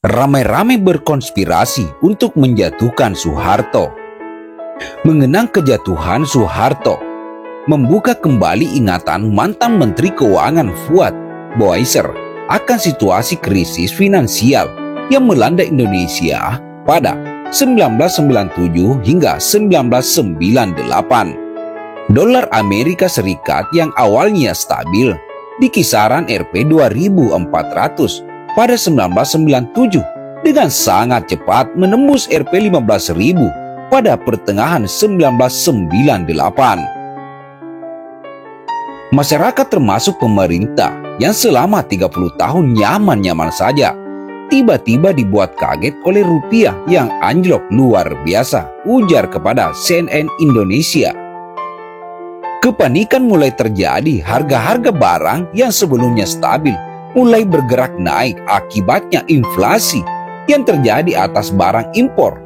ramai-ramai berkonspirasi untuk menjatuhkan Soeharto. Mengenang kejatuhan Soeharto membuka kembali ingatan mantan Menteri Keuangan Fuad Boiser akan situasi krisis finansial yang melanda Indonesia pada 1997 hingga 1998. Dolar Amerika Serikat yang awalnya stabil di kisaran Rp 2.400 pada 1997 dengan sangat cepat menembus Rp 15.000 pada pertengahan 1998. Masyarakat termasuk pemerintah yang selama 30 tahun nyaman-nyaman saja tiba-tiba dibuat kaget oleh rupiah yang anjlok luar biasa, ujar kepada CNN Indonesia. Kepanikan mulai terjadi, harga-harga barang yang sebelumnya stabil mulai bergerak naik akibatnya inflasi yang terjadi atas barang impor.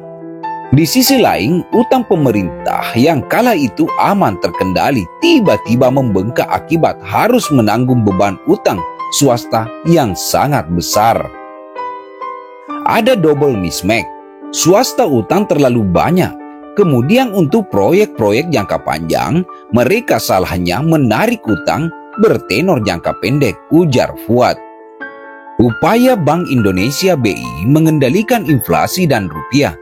Di sisi lain, utang pemerintah yang kala itu aman terkendali tiba-tiba membengkak akibat harus menanggung beban utang swasta yang sangat besar. Ada double mismatch, swasta utang terlalu banyak. Kemudian untuk proyek-proyek jangka panjang, mereka salahnya menarik utang bertenor jangka pendek, ujar Fuad. Upaya Bank Indonesia BI mengendalikan inflasi dan rupiah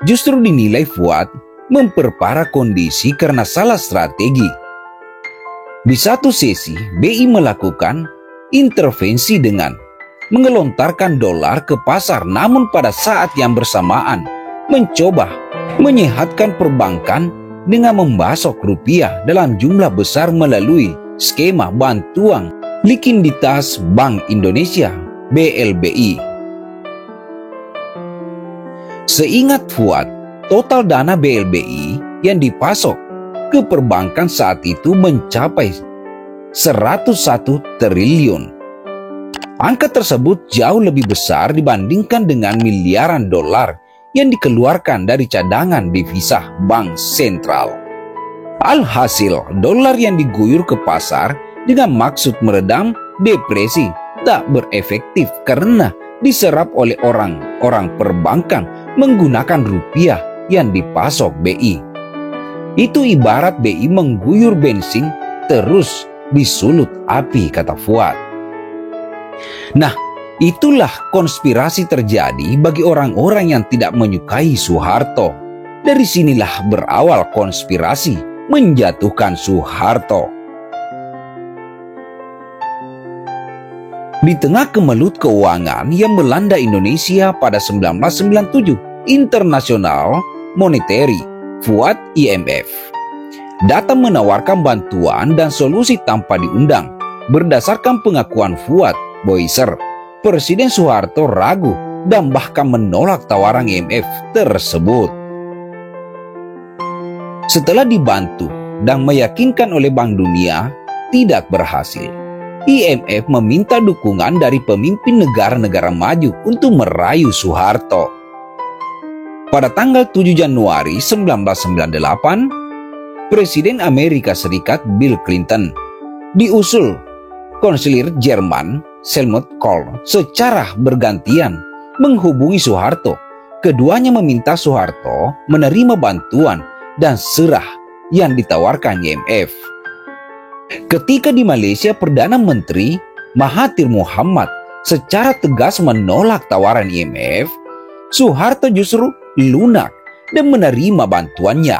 justru dinilai Fuad memperparah kondisi karena salah strategi. Di satu sesi, BI melakukan intervensi dengan mengelontarkan dolar ke pasar, namun pada saat yang bersamaan mencoba menyehatkan perbankan dengan membasok rupiah dalam jumlah besar melalui skema bantuan likuiditas Bank Indonesia BLBI. Seingat Fuad, total dana BLBI yang dipasok ke perbankan saat itu mencapai 101 triliun. Angka tersebut jauh lebih besar dibandingkan dengan miliaran dolar yang dikeluarkan dari cadangan devisa bank sentral. Alhasil, dolar yang diguyur ke pasar dengan maksud meredam depresi tak berefektif karena diserap oleh orang-orang perbankan menggunakan rupiah yang dipasok BI. Itu ibarat BI mengguyur bensin terus disulut api, kata Fuad. Nah, itulah konspirasi terjadi bagi orang-orang yang tidak menyukai Soeharto. Dari sinilah berawal konspirasi menjatuhkan Soeharto. Di tengah kemelut keuangan yang melanda Indonesia pada 1997, International Monetary Fund IMF datang menawarkan bantuan dan solusi tanpa diundang. Berdasarkan pengakuan Fuad Boiser, Presiden Soeharto ragu dan bahkan menolak tawaran IMF tersebut. Setelah dibantu dan meyakinkan oleh Bank Dunia tidak berhasil, IMF meminta dukungan dari pemimpin negara-negara maju untuk merayu Soeharto. Pada tanggal 7 Januari 1998, Presiden Amerika Serikat Bill Clinton diusul Kanselir Jerman Helmut Kohl secara bergantian menghubungi Soeharto. Keduanya meminta Soeharto menerima bantuan dan serah yang ditawarkan IMF. Ketika di Malaysia, Perdana Menteri Mahathir Mohamad secara tegas menolak tawaran IMF, Soeharto justru lunak dan menerima bantuannya.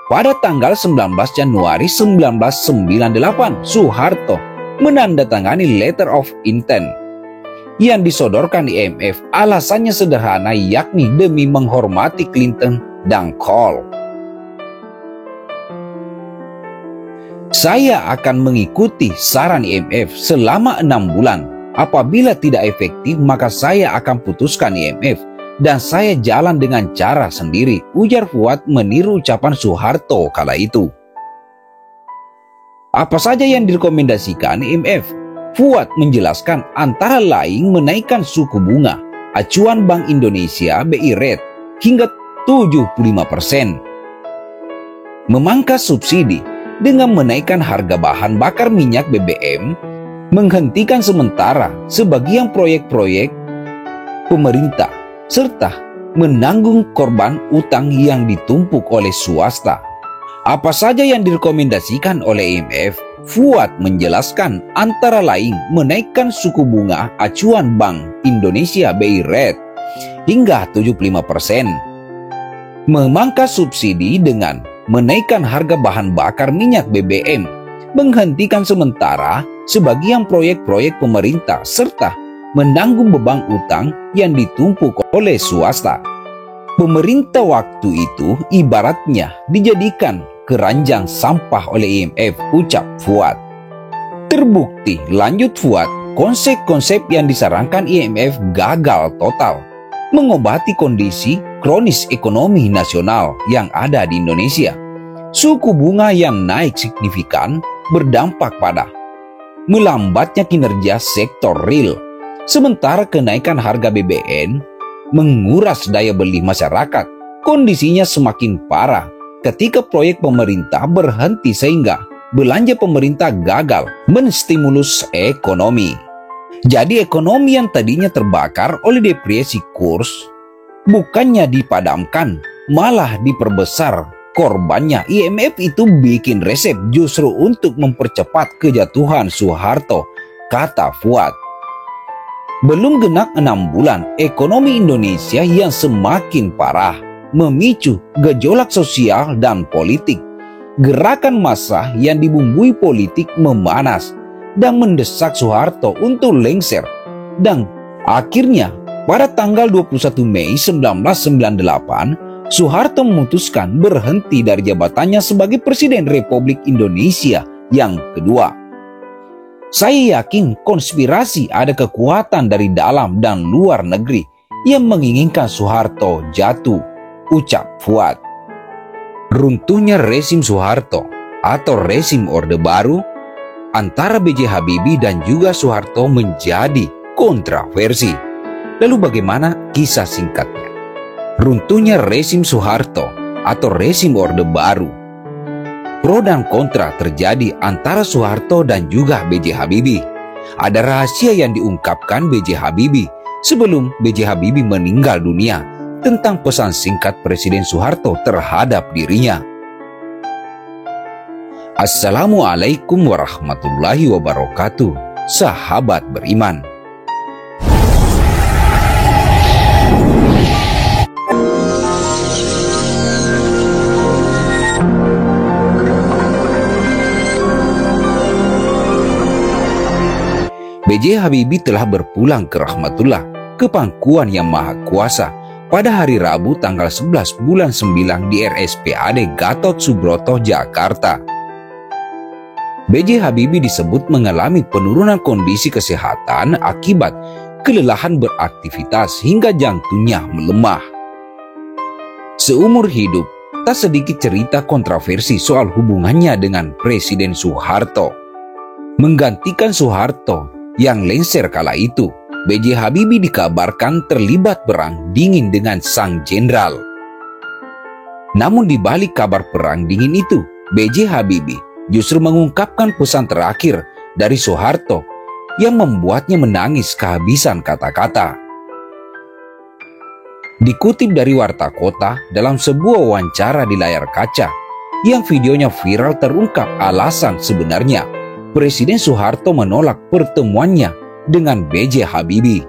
Pada tanggal 19 Januari 1998, Soeharto menandatangani Letter of Intent yang disodorkan IMF. Alasannya sederhana, yakni demi menghormati Clinton dan Kohl. Saya akan mengikuti saran IMF selama 6 bulan. Apabila tidak efektif, maka saya akan putuskan IMF dan saya jalan dengan cara sendiri, ujar Fuad meniru ucapan Soeharto kala itu. Apa saja yang direkomendasikan IMF? Fuad menjelaskan antara lain menaikkan suku bunga acuan Bank Indonesia BI Rate hingga 75%, memangkas subsidi dengan menaikkan harga bahan bakar minyak BBM, menghentikan sementara sebagian proyek-proyek pemerintah, serta menanggung korban utang yang ditumpuk oleh swasta. Apa saja yang direkomendasikan oleh IMF? Fuad menjelaskan antara lain menaikkan suku bunga acuan Bank Indonesia BI Rate hingga 75%, memangkas subsidi dengan menaikkan harga bahan bakar minyak BBM, menghentikan sementara sebagian proyek-proyek pemerintah, serta menanggung beban utang yang ditumpuk oleh swasta. Pemerintah waktu itu ibaratnya dijadikan keranjang sampah oleh IMF, ucap Fuad. Terbukti, lanjut Fuad, konsep-konsep yang disarankan IMF gagal total mengobati kondisi kronis ekonomi nasional yang ada di Indonesia. Suku bunga yang naik signifikan berdampak pada melambatnya kinerja sektor real, sementara kenaikan harga BBM menguras daya beli masyarakat. Kondisinya semakin parah ketika proyek pemerintah berhenti sehingga belanja pemerintah gagal menstimulus ekonomi. Jadi ekonomi yang tadinya terbakar oleh depresi kurs bukannya dipadamkan, malah diperbesar korbannya. IMF itu bikin resep justru untuk mempercepat kejatuhan Soeharto, kata Fuad. Belum genap 6 bulan, ekonomi Indonesia yang semakin parah memicu gejolak sosial dan politik. Gerakan massa yang dibumbui politik memanas dan mendesak Soeharto untuk lengser. Dan akhirnya pada tanggal 21 Mei 1998, Soeharto memutuskan berhenti dari jabatannya sebagai Presiden Republik Indonesia yang kedua. Saya yakin konspirasi ada kekuatan dari dalam dan luar negeri yang menginginkan Soeharto jatuh, ucap Fuad. Runtuhnya rezim Soeharto atau rezim Orde Baru antara B.J. Habibie dan juga Soeharto menjadi kontroversi. Lalu bagaimana kisah singkatnya? Runtuhnya rezim Soeharto atau rezim Orde Baru. Pro dan kontra terjadi antara Soeharto dan juga B.J. Habibie. Ada rahasia yang diungkapkan B.J. Habibie sebelum B.J. Habibie meninggal dunia tentang pesan singkat Presiden Soeharto terhadap dirinya. Assalamualaikum warahmatullahi wabarakatuh, sahabat beriman. B.J. Habibie telah berpulang ke rahmatullah, ke pangkuan yang maha kuasa, pada hari Rabu tanggal 11 bulan 9 di RSPAD Gatot Subroto, Jakarta. B.J. Habibie disebut mengalami penurunan kondisi kesehatan akibat kelelahan beraktivitas hingga jantungnya melemah. Seumur hidup, tak sedikit cerita kontroversi soal hubungannya dengan Presiden Soeharto. Menggantikan Soeharto yang lengser kala itu, B.J. Habibie dikabarkan terlibat perang dingin dengan sang jenderal. Namun di balik kabar perang dingin itu, B.J. Habibie justru mengungkapkan pesan terakhir dari Soeharto yang membuatnya menangis kehabisan kata-kata. Dikutip dari Warta Kota dalam sebuah wawancara di layar kaca yang videonya viral, terungkap alasan sebenarnya Presiden Soeharto menolak pertemuannya dengan B.J. Habibie.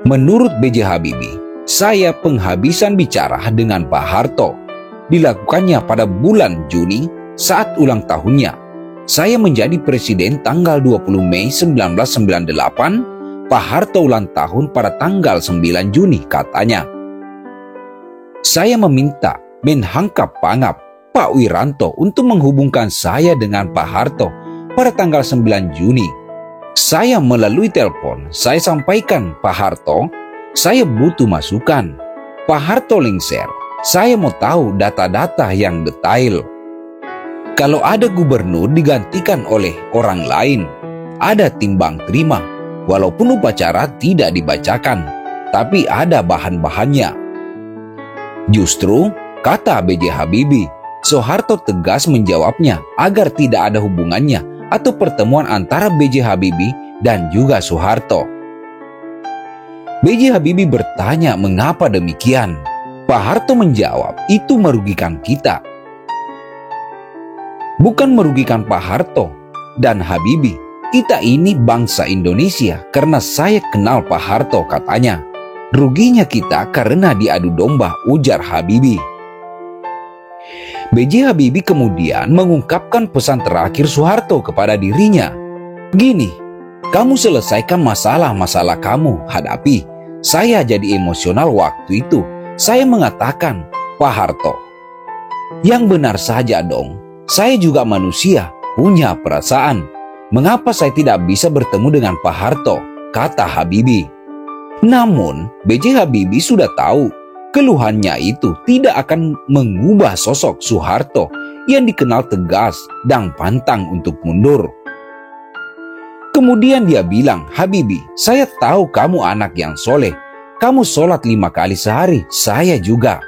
Menurut B.J. Habibie, saya penghabisan bicara dengan Pak Harto dilakukannya pada bulan Juni saat ulang tahunnya. Saya menjadi presiden tanggal 20 Mei 1998, Pak Harto ulang tahun pada tanggal 9 Juni, katanya. Saya meminta Menhan Pangap, Pak Wiranto, untuk menghubungkan saya dengan Pak Harto pada tanggal 9 Juni. Saya melalui telepon, saya sampaikan, Pak Harto, saya butuh masukan. Pak Harto lengser, saya mau tahu data-data yang detail. Kalau ada gubernur digantikan oleh orang lain, ada timbang terima, walaupun upacara tidak dibacakan, tapi ada bahan-bahannya. Justru, kata B.J. Habibie, Soeharto tegas menjawabnya agar tidak ada hubungannya atau pertemuan antara B.J. Habibie dan juga Soeharto. B.J. Habibie bertanya mengapa demikian. Pak Harto menjawab, itu merugikan kita. Bukan merugikan Pak Harto dan Habibie, kita ini bangsa Indonesia karena saya kenal Pak Harto, katanya. Ruginya kita karena diadu domba, ujar Habibie. B.J. Habibie kemudian mengungkapkan pesan terakhir Soeharto kepada dirinya. Gini, kamu selesaikan masalah-masalah kamu hadapi. Saya jadi emosional waktu itu. Saya mengatakan, Pak Harto, yang benar saja dong. Saya juga manusia, punya perasaan. Mengapa saya tidak bisa bertemu dengan Pak Harto? Kata Habibie. Namun, B.J. Habibie sudah tahu keluhannya itu tidak akan mengubah sosok Soeharto yang dikenal tegas dan pantang untuk mundur. Kemudian dia bilang, Habibie, saya tahu kamu anak yang soleh. Kamu sholat 5 kali sehari, saya juga.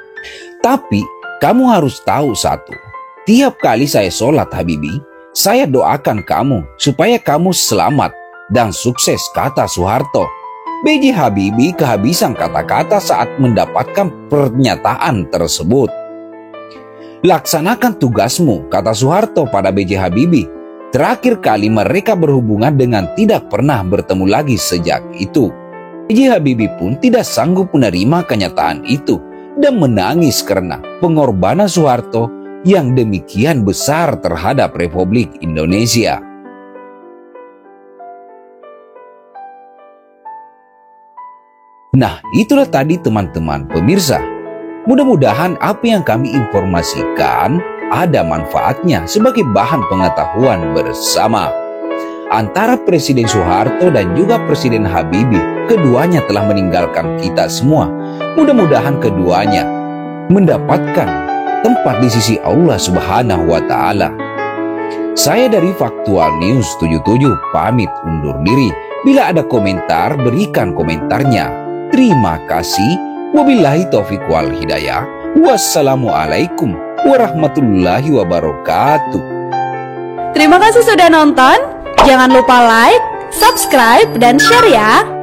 Tapi kamu harus tahu satu, tiap kali saya sholat Habibie, saya doakan kamu supaya kamu selamat dan sukses, kata Soeharto. B.J. Habibie kehabisan kata-kata saat mendapatkan pernyataan tersebut. Laksanakan tugasmu, kata Soeharto pada B.J. Habibie. Terakhir kali mereka berhubungan dengan tidak pernah bertemu lagi sejak itu. B.J. Habibie pun tidak sanggup menerima kenyataan itu dan menangis karena pengorbanan Soeharto yang demikian besar terhadap Republik Indonesia. Nah, itulah tadi teman-teman pemirsa. Mudah-mudahan apa yang kami informasikan ada manfaatnya sebagai bahan pengetahuan bersama. Antara Presiden Soeharto dan juga Presiden Habibie, keduanya telah meninggalkan kita semua. Mudah-mudahan keduanya mendapatkan tempat di sisi Allah Subhanahu wa Ta'ala. Saya dari Faktual News 77 pamit undur diri. Bila ada komentar, berikan komentarnya. Terima kasih. Wabillahi taufiq wal hidayah. Wassalamualaikum warahmatullahi wabarakatuh. Terima kasih sudah nonton. Jangan lupa like, subscribe, dan share ya.